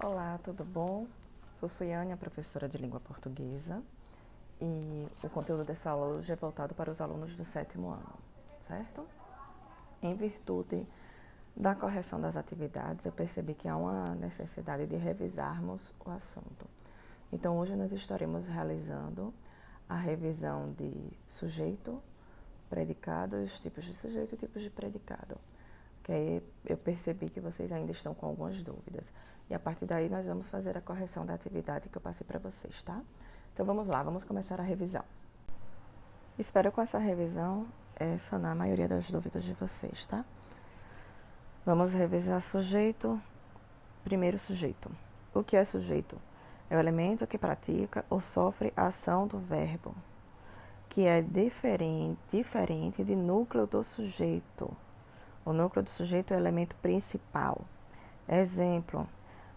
Olá, tudo bom? Sou Ciane, a professora de língua portuguesa, e o conteúdo dessa aula hoje é voltado para os alunos do 7º ano, certo? Em virtude da correção das atividades, eu percebi que há uma necessidade de revisarmos o assunto. Então, hoje nós estaremos realizando a revisão de sujeito, predicado, os tipos de sujeito e tipos de predicado. Que aí eu percebi que vocês ainda estão com algumas dúvidas. E a partir daí nós vamos fazer a correção da atividade que eu passei para vocês, tá? Então vamos lá, vamos começar a revisão. Espero com essa revisão sanar a maioria das dúvidas de vocês, tá? Vamos revisar sujeito. Primeiro, sujeito. O que é sujeito? É o elemento que pratica ou sofre a ação do verbo, que é diferente de núcleo do sujeito. O núcleo do sujeito é o elemento principal. Exemplo,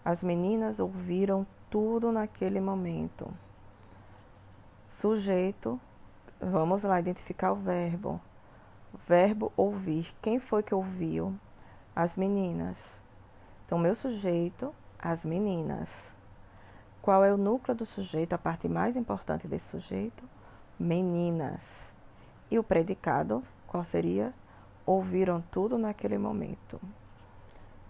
as meninas ouviram tudo naquele momento. Sujeito, vamos lá identificar o verbo. Verbo ouvir. Quem foi que ouviu? As meninas. Então, meu sujeito, as meninas. Qual é o núcleo do sujeito, a parte mais importante desse sujeito? Meninas. E o predicado, qual seria? Ouviram tudo naquele momento.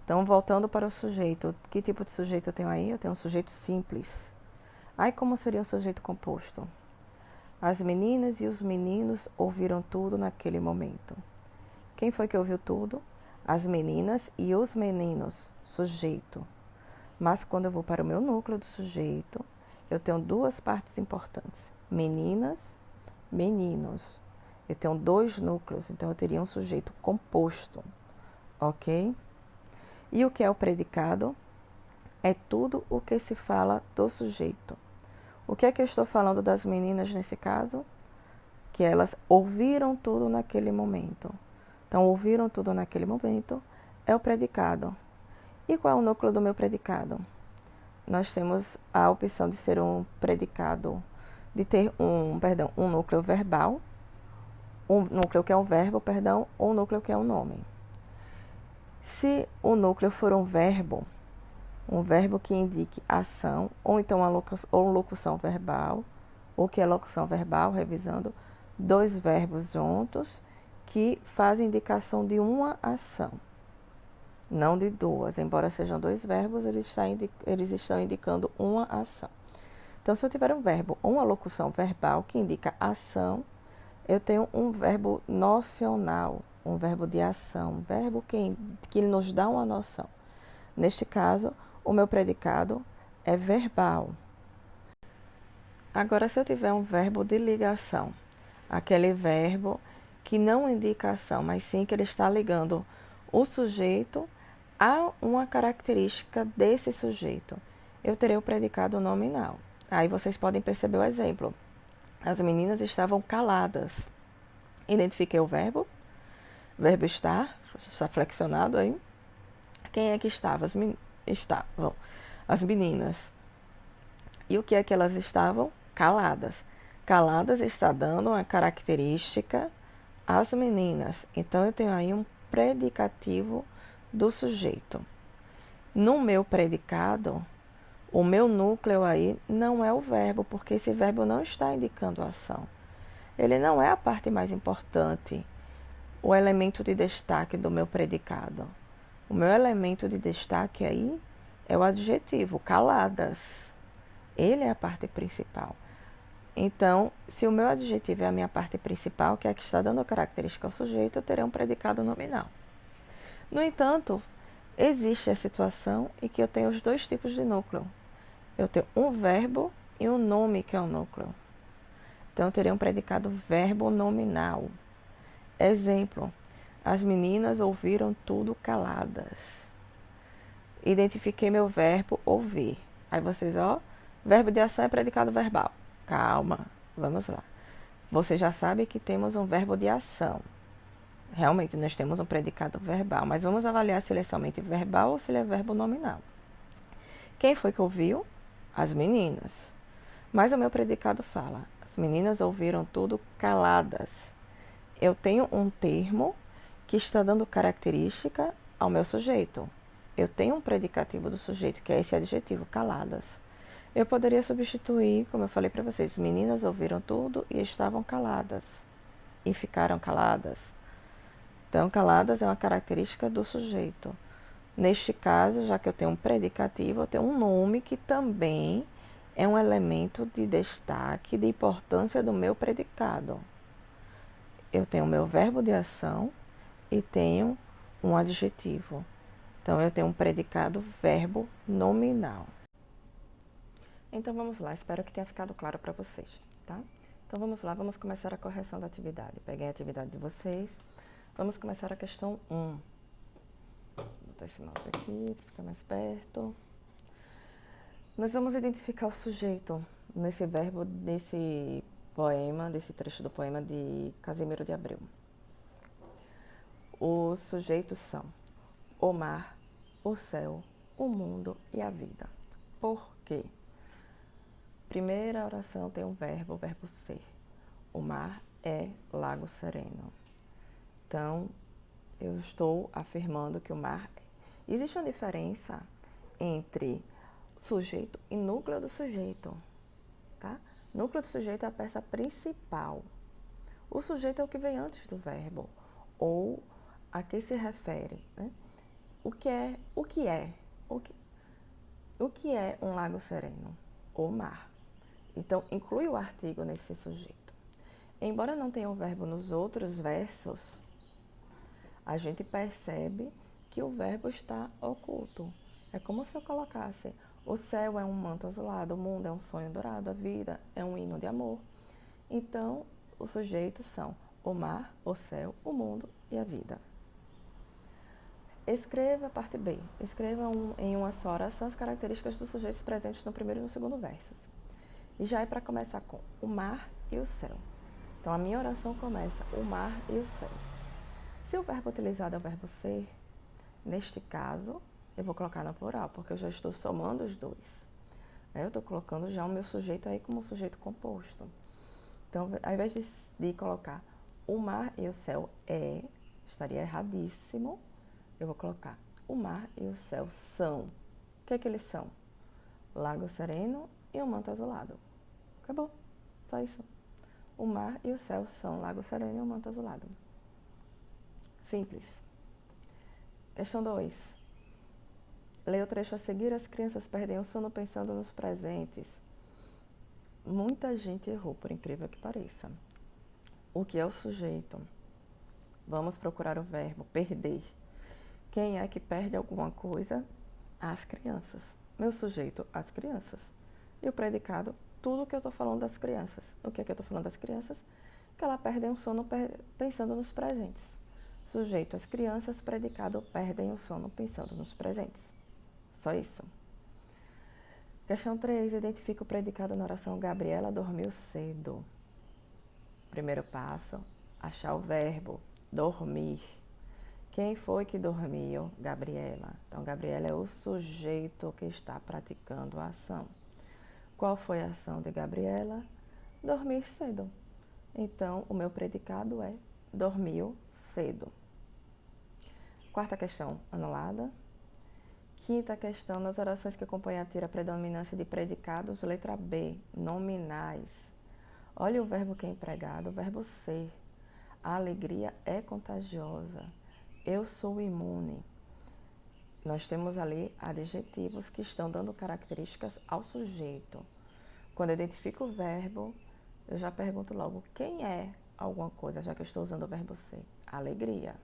Então, voltando para o sujeito, que tipo de sujeito eu tenho aí? Eu tenho um sujeito simples. Aí, como seria um sujeito composto? As meninas e os meninos ouviram tudo naquele momento. Quem foi que ouviu tudo? As meninas e os meninos, sujeito. Mas quando eu vou para o meu núcleo do sujeito, eu tenho duas partes importantes. Meninas, meninos. Eu tenho dois núcleos, então eu teria um sujeito composto, ok? E o que é o predicado? É tudo o que se fala do sujeito. O que é que eu estou falando das meninas nesse caso? Que elas ouviram tudo naquele momento. Então, ouviram tudo naquele momento é o predicado. E qual é o núcleo do meu predicado? Nós temos a opção de ser um predicado, de ter um núcleo verbal, um núcleo que é um verbo, ou um núcleo que é um nome. Se o núcleo for um verbo que indique ação, ou então uma locução verbal, o que é locução verbal, revisando, dois verbos juntos que fazem indicação de uma ação, não de duas. Embora sejam dois verbos, eles estão indicando uma ação. Então, se eu tiver um verbo ou uma locução verbal que indica ação, eu tenho um verbo nocional, um verbo de ação, um verbo que nos dá uma noção. Neste caso, o meu predicado é verbal. Agora, se eu tiver um verbo de ligação, aquele verbo que não indica ação, mas sim que ele está ligando o sujeito a uma característica desse sujeito, eu terei o predicado nominal. Aí vocês podem perceber o exemplo. As meninas estavam caladas. Identifiquei o verbo estar, está flexionado aí. Quem é que estava? Estavam as meninas. E o que é que elas estavam? Caladas. Caladas está dando uma característica às meninas. Então, eu tenho aí um predicativo do sujeito. No meu predicado, o meu núcleo aí não é o verbo, porque esse verbo não está indicando ação. Ele não é a parte mais importante, o elemento de destaque do meu predicado. O meu elemento de destaque aí é o adjetivo, caladas. Ele é a parte principal. Então, se o meu adjetivo é a minha parte principal, que é a que está dando característica ao sujeito, eu terei um predicado nominal. No entanto, existe a situação em que eu tenho os dois tipos de núcleo. Eu tenho um verbo e um nome, que é um núcleo. Então, eu teria um predicado verbo nominal. Exemplo, as meninas ouviram tudo caladas. Identifiquei meu verbo ouvir. Aí vocês, verbo de ação é predicado verbal. Calma, vamos lá. Você já sabe que temos um verbo de ação. Realmente, nós temos um predicado verbal, mas vamos avaliar se ele é somente verbal ou se ele é verbo nominal. Quem foi que ouviu? As meninas. Mas o meu predicado fala, as meninas ouviram tudo caladas. Eu tenho um termo que está dando característica ao meu sujeito. eu tenho um predicativo do sujeito, que é esse adjetivo, caladas. Eu poderia substituir, como eu falei para vocês, meninas ouviram tudo e estavam caladas. E ficaram caladas. Então, caladas é uma característica do sujeito. Neste caso, já que eu tenho um predicativo, eu tenho um nome que também é um elemento de destaque, de importância do meu predicado. Eu tenho o meu verbo de ação e tenho um adjetivo. Então, eu tenho um predicado verbo nominal. Então, vamos lá. Espero que tenha ficado claro para vocês, tá? Então, vamos lá. Vamos começar a correção da atividade. Peguei a atividade de vocês. Vamos começar a questão 1. Vou botar esse mouse aqui para ficar mais perto. Nós vamos identificar o sujeito nesse verbo, desse poema, desse trecho do poema de Casimiro de Abreu. Os sujeitos são o mar, o céu, o mundo e a vida. Por quê? Primeira oração tem um verbo, o verbo ser. O mar é lago sereno. Então, eu estou afirmando que o mar é. Existe uma diferença entre sujeito e núcleo do sujeito, tá? Núcleo do sujeito é a peça principal. O sujeito é o que vem antes do verbo, ou a que se refere, né? O que é um lago sereno? O mar. Então, inclui o artigo nesse sujeito. Embora não tenha o verbo nos outros versos, a gente percebe que o verbo está oculto. É como se eu colocasse: o céu é um manto azulado, o mundo é um sonho dourado, a vida é um hino de amor. Então, os sujeitos são o mar, o céu, o mundo e a vida. Escreva a parte B. Escreva em uma só oração as características dos sujeitos presentes no primeiro e no segundo versos. E já é para começar com o mar e o céu. Então, a minha oração começa: o mar e o céu. Se o verbo utilizado é o verbo ser, neste caso, eu vou colocar no plural, porque eu já estou somando os dois. Aí eu estou colocando já o meu sujeito aí como sujeito composto. Então, ao invés de colocar o mar e o céu estaria erradíssimo. Eu vou colocar: o mar e o céu são. O que é que eles são? Lago sereno e um manto azulado. Acabou. Só isso. O mar e o céu são lago sereno e um manto azulado. Simples. Questão 2. Leia o trecho a seguir. As crianças perdem o sono pensando nos presentes. Muita gente errou, por incrível que pareça. O que é o sujeito? Vamos procurar o verbo perder. Quem é que perde alguma coisa? As crianças. Meu sujeito, as crianças. E o predicado, tudo que eu estou falando das crianças. O que é que eu estou falando das crianças? Que elas perdem o sono pensando nos presentes. Sujeito, as crianças, predicado, perdem o sono pensando nos presentes. Só isso. Questão 3. Identifica o predicado na oração: Gabriela dormiu cedo. Primeiro passo, achar o verbo dormir. Quem foi que dormiu? Gabriela. Então, Gabriela é o sujeito que está praticando a ação. Qual foi a ação de Gabriela? Dormir cedo. Então, o meu predicado é dormiu cedo. Quarta questão, anulada. Quinta questão, nas orações que acompanham a tira a predominância de predicados, letra B, nominais. Olha o verbo que é empregado, o verbo ser. A alegria é contagiosa. Eu sou imune. Nós temos ali adjetivos que estão dando características ao sujeito. Quando eu identifico o verbo, eu já pergunto logo: quem é alguma coisa, já que eu estou usando o verbo ser? Alegria.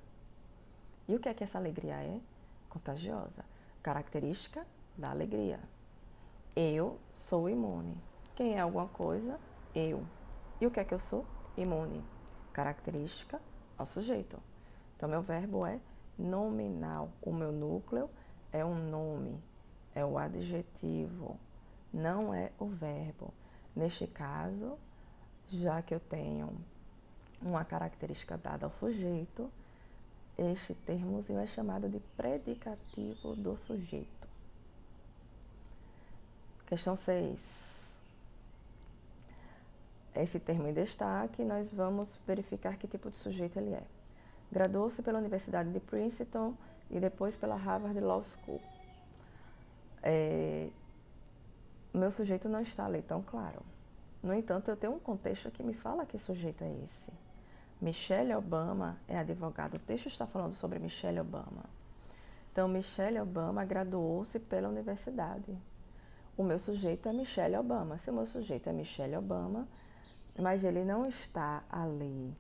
E o que é que essa alegria é? Contagiosa. Característica da alegria. Eu sou imune. Quem é alguma coisa? Eu. E o que é que eu sou? Imune. Característica ao sujeito. Então, meu verbo é nominal. O meu núcleo é um nome, é o adjetivo, não é o verbo. Neste caso, já que eu tenho uma característica dada ao sujeito, este termozinho é chamado de predicativo do sujeito. Questão 6. Esse termo em destaque, nós vamos verificar que tipo de sujeito ele é. Graduou-se pela Universidade de Princeton e depois pela Harvard Law School. É, meu sujeito não está ali tão claro. No entanto, eu tenho um contexto que me fala que sujeito é esse. Michelle Obama é advogada. O texto está falando sobre Michelle Obama. Então, Michelle Obama graduou-se pela universidade. O meu sujeito é Michelle Obama. Se o meu sujeito é Michelle Obama, mas ele não está ali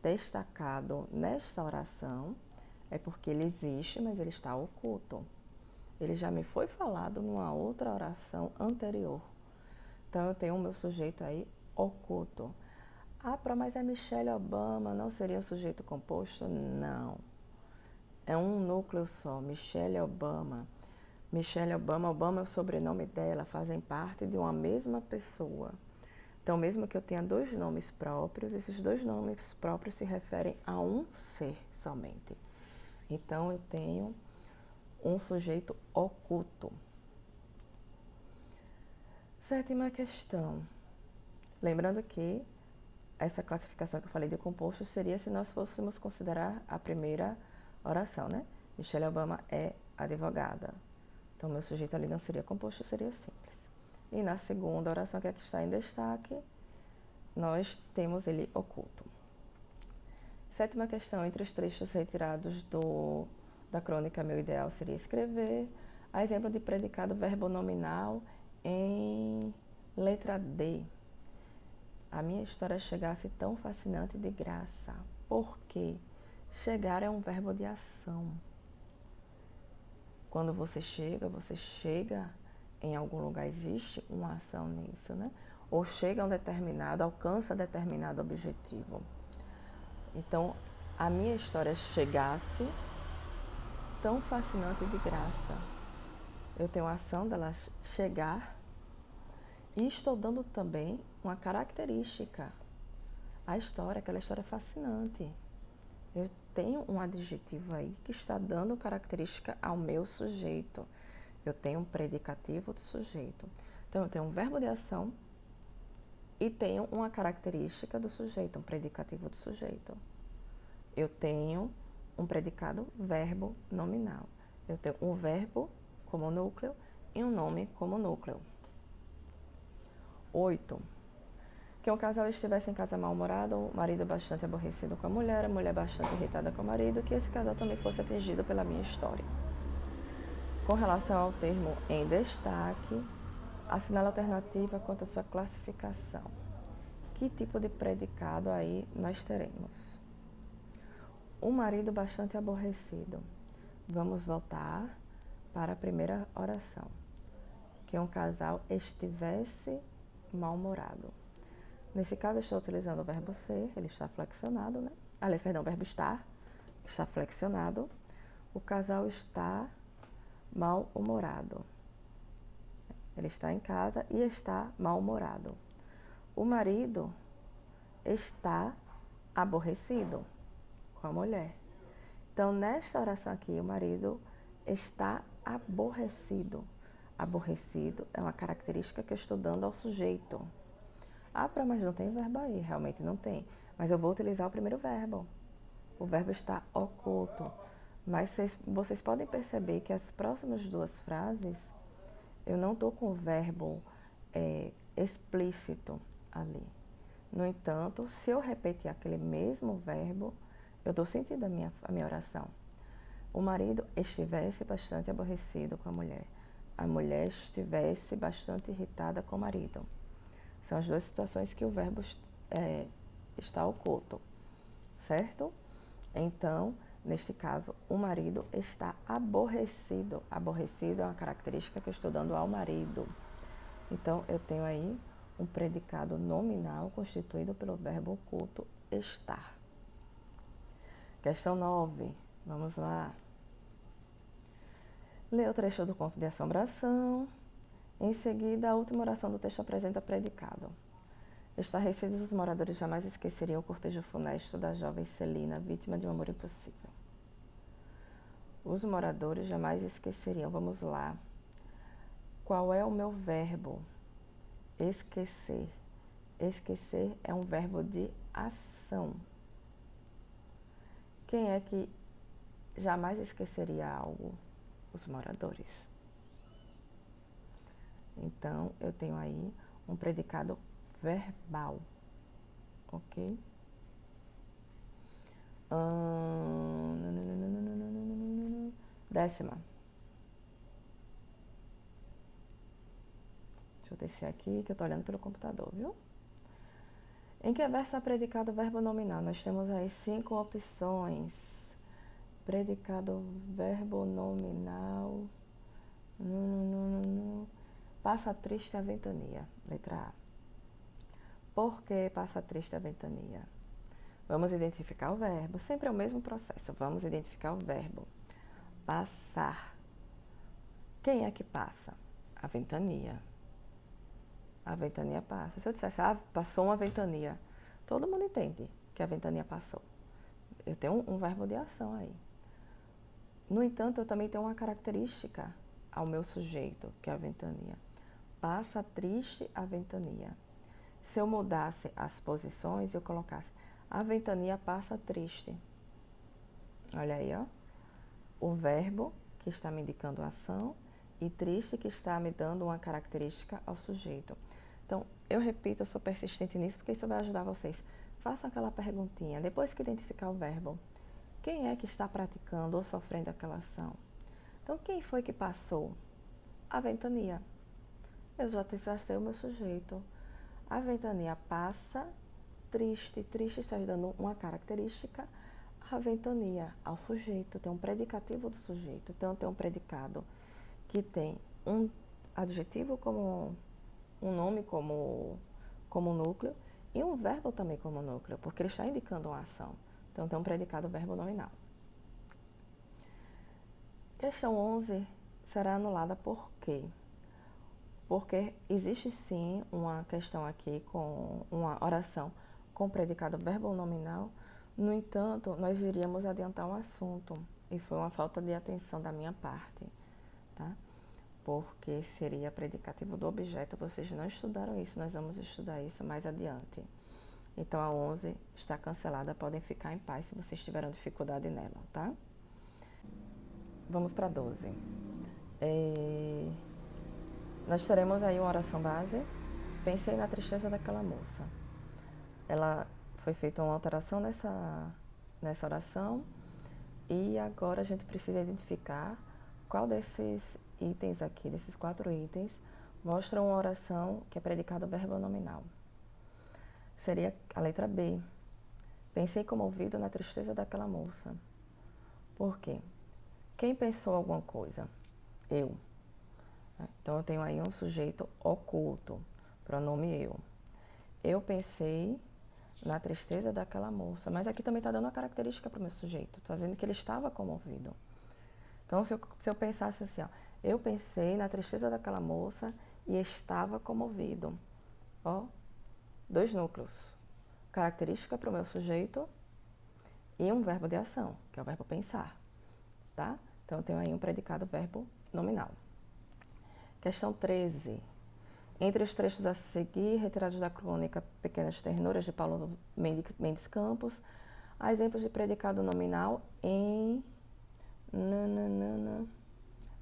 destacado nesta oração, é porque ele existe, mas ele está oculto. Ele já me foi falado numa outra oração anterior. Então, eu tenho o meu sujeito aí oculto. Ah, mas é Michelle Obama, não seria um sujeito composto? Não. É um núcleo só, Michelle Obama. Michelle Obama, Obama é o sobrenome dela, fazem parte de uma mesma pessoa. Então, mesmo que eu tenha dois nomes próprios, esses dois nomes próprios se referem a um ser somente. Então, eu tenho um sujeito oculto. Sétima questão. Lembrando que essa classificação que eu falei de composto seria se nós fôssemos considerar a primeira oração, né? Michelle Obama é advogada. Então, meu sujeito ali não seria composto, seria simples. E na segunda oração, que é a que está em destaque, nós temos ele oculto. Sétima questão, entre os trechos retirados da crônica Meu Ideal seria escrever, a exemplo de predicado verbo nominal em letra D. A minha história chegasse tão fascinante de graça. Por quê? Chegar é um verbo de ação. Quando você chega em algum lugar, existe uma ação nisso, né? Ou chega a um determinado, alcança determinado objetivo. Então, a minha história chegasse tão fascinante de graça. Eu tenho a ação dela chegar e estou dando também uma característica à história, aquela história fascinante. Eu tenho um adjetivo aí que está dando característica ao meu sujeito. Eu tenho um predicativo do sujeito. Então, eu tenho um verbo de ação e tenho uma característica do sujeito, um predicativo do sujeito. Eu tenho um predicado verbo nominal. Eu tenho um verbo como núcleo e um nome como núcleo. 8. Que um casal estivesse em casa mal-humorado, o marido bastante aborrecido com a mulher bastante irritada com o marido, que esse casal também fosse atingido pela minha história. Com relação ao termo em destaque, assinale a alternativa quanto à sua classificação. Que tipo de predicado aí nós teremos? O marido bastante aborrecido. Vamos voltar para a primeira oração. Que um casal estivesse mal-humorado. Nesse caso, eu estou utilizando o verbo ser, ele está flexionado, né? Aliás, perdão, o verbo estar está flexionado. O casal está mal-humorado. Ele está em casa e está mal-humorado. O marido está aborrecido com a mulher. Então, nesta oração aqui, o marido está aborrecido. Aborrecido é uma característica que eu estou dando ao sujeito. Ah, mas não tem verbo aí, realmente não tem. Mas eu vou utilizar o primeiro verbo. O verbo está oculto. Mas vocês podem perceber que as próximas duas frases, eu não estou com o verbo explícito ali. No entanto, se eu repetir aquele mesmo verbo, eu dou sentido à minha oração. O marido estivesse bastante aborrecido com a mulher. A mulher estivesse bastante irritada com o marido. São as duas situações que o verbo está oculto, certo? Então, neste caso, o marido está aborrecido. Aborrecido é uma característica que eu estou dando ao marido. Então, eu tenho aí um predicado nominal constituído pelo verbo oculto estar. Questão 9. Vamos lá. Lê o trecho do conto de assombração. Em seguida, a última oração do texto apresenta predicado. Estarrecidos, os moradores jamais esqueceriam o cortejo funesto da jovem Celina, vítima de um amor impossível. Os moradores jamais esqueceriam. Vamos lá. Qual é o meu verbo? Esquecer. Esquecer é um verbo de ação. Quem é que jamais esqueceria algo? Os moradores. Então, eu tenho aí um predicado verbal, ok? Décima. Deixa eu descer aqui, que eu tô olhando pelo computador, viu? Em que verso é predicado o verbo nominal? Nós temos aí 5 opções. Predicado verbo nominal. Passa triste a ventania. Letra A. Por que passa triste a ventania? Vamos identificar o verbo. Sempre é o mesmo processo. Vamos identificar o verbo. Passar. Quem é que passa? A ventania. A ventania passa. Se eu dissesse, passou uma ventania, todo mundo entende que a ventania passou. Eu tenho um verbo de ação aí. No entanto, eu também tenho uma característica ao meu sujeito, que é a ventania. Passa triste a ventania. Se eu mudasse as posições, eu colocasse a ventania passa triste. Olha aí, ó. O verbo que está me indicando a ação e triste que está me dando uma característica ao sujeito. Então, eu repito, eu sou persistente nisso porque isso vai ajudar vocês. Façam aquela perguntinha, depois que identificar o verbo. Quem é que está praticando ou sofrendo aquela ação? Então, quem foi que passou? A ventania. Eu já sei o meu sujeito. A ventania passa, triste. Triste está dando uma característica. A ventania ao sujeito. Tem um predicativo do sujeito. Então, tem um predicado que tem um adjetivo como um nome como núcleo e um verbo também como núcleo, porque ele está indicando uma ação. Então, tem um predicado verbo nominal. Questão 11 será anulada por quê? Porque existe sim uma questão aqui com uma oração com predicado verbo nominal. No entanto, nós iríamos adiantar um assunto e foi uma falta de atenção da minha parte, tá? Porque seria predicativo do objeto. Vocês não estudaram isso, nós vamos estudar isso mais adiante. Então, a 11 está cancelada, podem ficar em paz se vocês tiveram dificuldade nela, tá? Vamos para 12. Nós teremos aí uma oração base. Pensei na tristeza daquela moça. Ela foi feita uma alteração nessa oração e agora a gente precisa identificar qual desses itens aqui, desses 4 itens, mostra uma oração que é predicado verbo nominal. Seria a letra B. Pensei comovido na tristeza daquela moça. Por quê? Quem pensou alguma coisa? Eu. Então, eu tenho aí um sujeito oculto, pronome eu. Eu pensei na tristeza daquela moça, mas aqui também está dando uma característica para o meu sujeito, está dizendo que ele estava comovido. Então, se eu pensasse assim, ó, eu pensei na tristeza daquela moça e estava comovido. Ó, 2 núcleos. Característica para o meu sujeito e um verbo de ação, que é o verbo pensar, tá? Então, eu tenho aí um predicado verbo nominal. Questão 13. Entre os trechos a seguir, retirados da crônica Pequenas Ternuras, de Paulo Mendes Campos, há exemplos de predicado nominal em...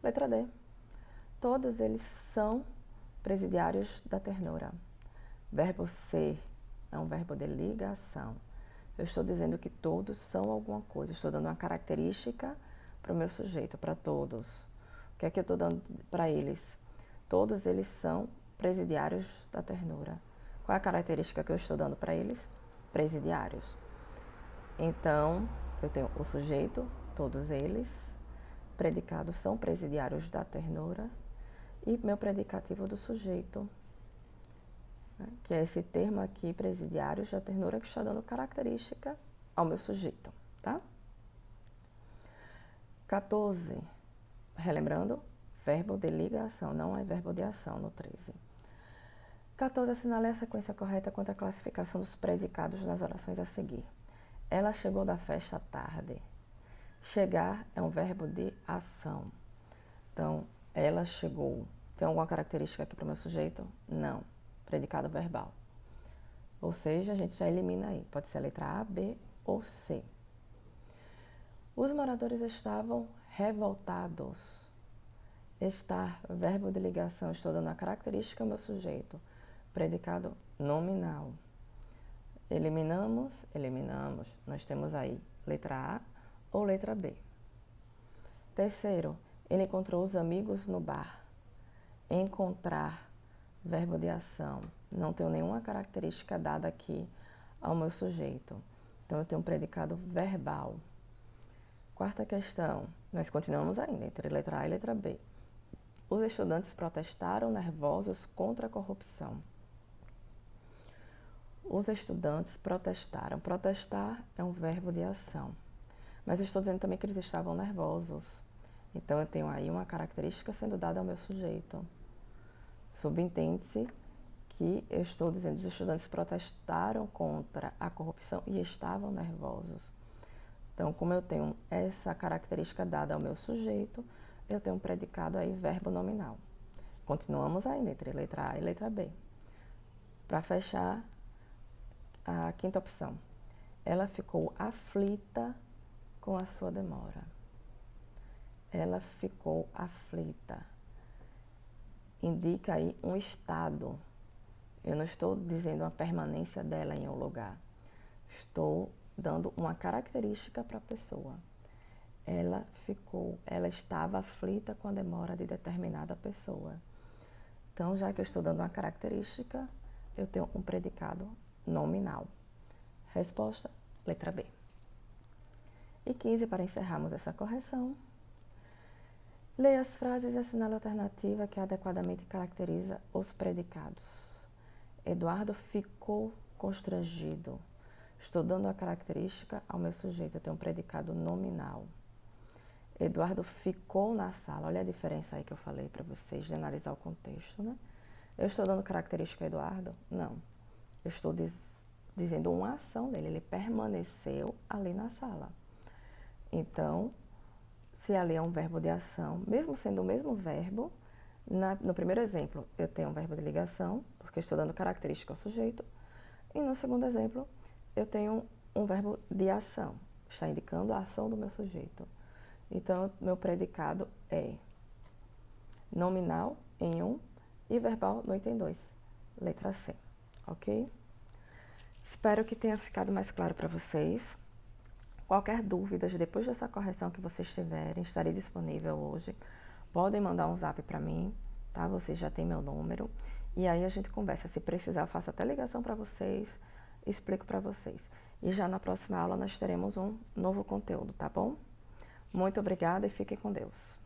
Letra D. Todos eles são presidiários da ternura. Verbo ser é um verbo de ligação. Eu estou dizendo que todos são alguma coisa. Estou dando uma característica para o meu sujeito, para todos. O que é que eu estou dando para eles? Todos eles são presidiários da ternura. Qual é a característica que eu estou dando para eles? Presidiários. Então, eu tenho o sujeito, todos eles, predicados são presidiários da ternura, e meu predicativo do sujeito, né, que é esse termo aqui, presidiários da ternura, que está dando característica ao meu sujeito, tá? 14. Relembrando, verbo de ligação, não é verbo de ação no 13. 14. Assinale a sequência correta quanto à classificação dos predicados nas orações a seguir. Ela chegou da festa à tarde. Chegar é um verbo de ação. Então, ela chegou. Tem alguma característica aqui para o meu sujeito? Não. Predicado verbal. Ou seja, a gente já elimina aí. Pode ser a letra A, B ou C. Os moradores estavam revoltados. Estar, verbo de ligação, estou dando a característica ao meu sujeito. Predicado nominal. Eliminamos, eliminamos. Nós temos aí letra A ou letra B. Terceiro, ele encontrou os amigos no bar. Encontrar, verbo de ação. Não tenho nenhuma característica dada aqui ao meu sujeito. Então, eu tenho um predicado verbal. Quarta questão, nós continuamos ainda entre letra A e letra B. Os estudantes protestaram nervosos contra a corrupção. Os estudantes protestaram. Protestar é um verbo de ação. Mas eu estou dizendo também que eles estavam nervosos. Então, eu tenho aí uma característica sendo dada ao meu sujeito. Subentende-se que eu estou dizendo que os estudantes protestaram contra a corrupção e estavam nervosos. Então, como eu tenho essa característica dada ao meu sujeito, eu tenho um predicado aí, verbo nominal. Continuamos ainda entre letra A e letra B. Para fechar, a quinta opção. Ela ficou aflita com a sua demora. Ela ficou aflita. Indica aí um estado. Eu não estou dizendo a permanência dela em um lugar. Estou dando uma característica para a pessoa. Ela estava aflita com a demora de determinada pessoa. Então, já que eu estou dando uma característica, eu tenho um predicado nominal. Resposta, letra B. E 15, para encerrarmos essa correção. Leia as frases e assinale a alternativa que adequadamente caracteriza os predicados. Eduardo ficou constrangido. Estou dando a característica ao meu sujeito, eu tenho um predicado nominal. Eduardo ficou na sala. Olha a diferença aí que eu falei para vocês de analisar o contexto, né? Eu estou dando característica ao Eduardo? Não. Eu estou dizendo uma ação dele. Ele permaneceu ali na sala. Então, se ali é um verbo de ação, mesmo sendo o mesmo verbo, no primeiro exemplo eu tenho um verbo de ligação, porque eu estou dando característica ao sujeito. E no segundo exemplo, eu tenho um verbo de ação. Está indicando a ação do meu sujeito. Então, meu predicado é nominal em um e verbal no item 2, letra C, ok? Espero que tenha ficado mais claro para vocês. Qualquer dúvida, depois dessa correção que vocês tiverem, estarei disponível hoje. Podem mandar um zap para mim, tá? Vocês já têm meu número. E aí a gente conversa. Se precisar, eu faço até ligação para vocês, explico para vocês. E já na próxima aula nós teremos um novo conteúdo, tá bom? Muito obrigada e fiquem com Deus.